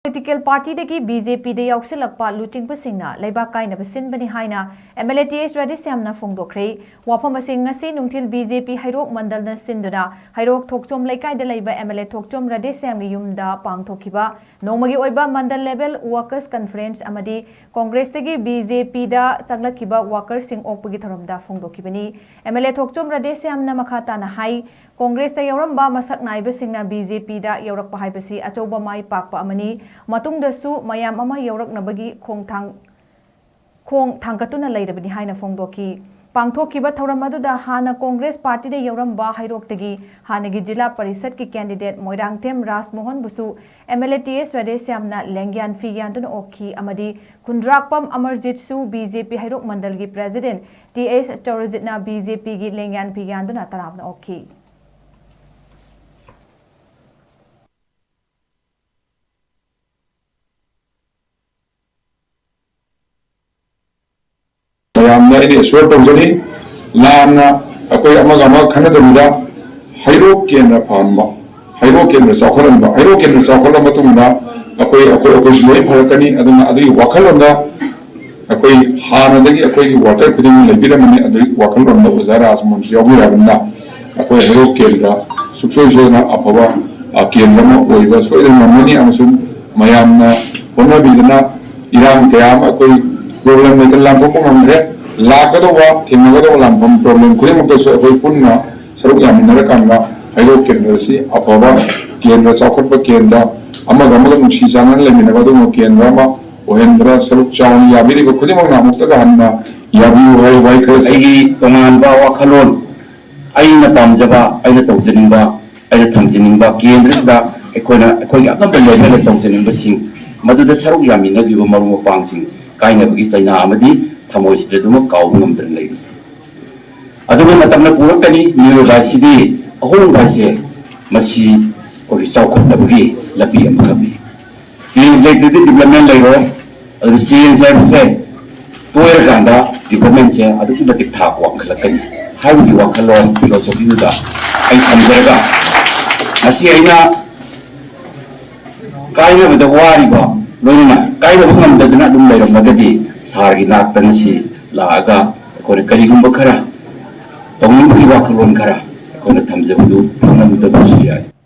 Political party degi BJP de yauksilakpa looting pasingna leibak kaina basinbani haina MLATS ready samna phongdokre wafam asing ngasi nungthil BJP hairok mandal na sinduna hairok thokchom laikai da leiba MLA thokchom ready samni yumda pangthokiba nongmagi oiba mandal level workers conference amadi Congress degi BJP da changlakiba workers sing okpagi tharomda phongdokibani MLA thokchom ready samna makhata na hai Congress da yauramba masak naiba singna BJP da yaurakpa haibasi achoba mai pakpa amani Matung dasu mayam ama yaurak nabagi khong thangkatuna lairabani haina phongdoki pangthokiba thauramadu da hana Congress party de yauramba hairoktagi hanagi jila parisad ki candidate Moirangthem Ras Mohan busu MLATS rade samna lengyan figyan dun okhi amadi Kundrakpam Amarjit su BJP hairok mandal gi president TS Chaurajitna BJP gi lengyan figyan dun taramna okhi ini suara terjadi, lana aku yang agama karena demikian, hairok kendra paham, hairok kendra saharan batu mula, aku semua perkara ini ada wakalan dah, aku hana lagi aku water kuding lebih ramai ada wakalan dah uzara asman siapa yang dah, aku hairok kendra, sukses na apa kendra mau iba soalnya mana ni amusun mayam na, pernah bidana irang tiam aku problem itu lampu pengambil Lagadawa, Timagadawa lampam problem kuri mukta so koi punna saruk yaminara kanna hairo kendra si apaba kendra sakot pa kendra ama gamaga nungsi sanan le minagadu mo kendra ma ohendra saruk chawni yabiri ko kuri mukta mukta ka hanna yabi wai kasi ai tongan ba wakalon ai na tamjaba ai na tawjinba ai na thamjinba kendra da ekoi akam ban le tawjinba sing maduda saruk yaminagi bo maru pang sing kaina bagi saina amadi Thamoi sida duma kau ngamdran lagi. Aduga matamna purak kani niyo basidi ahong base masih orisau kota bagi lebih amagabi. Since like the development lago, adu since saya puer kanda development je adu kita tiktak wakal kani. Hai di wakalon filosofi juga. Ai samjeraga. Masih aina kaina bedawari ba. Loina kaina bukan bedana dum lairo magadi. Sehari naktan si laga kau kari gumba kara, tongin beri wakalon kara, kau nak tamzah dulu, mana muda berusia.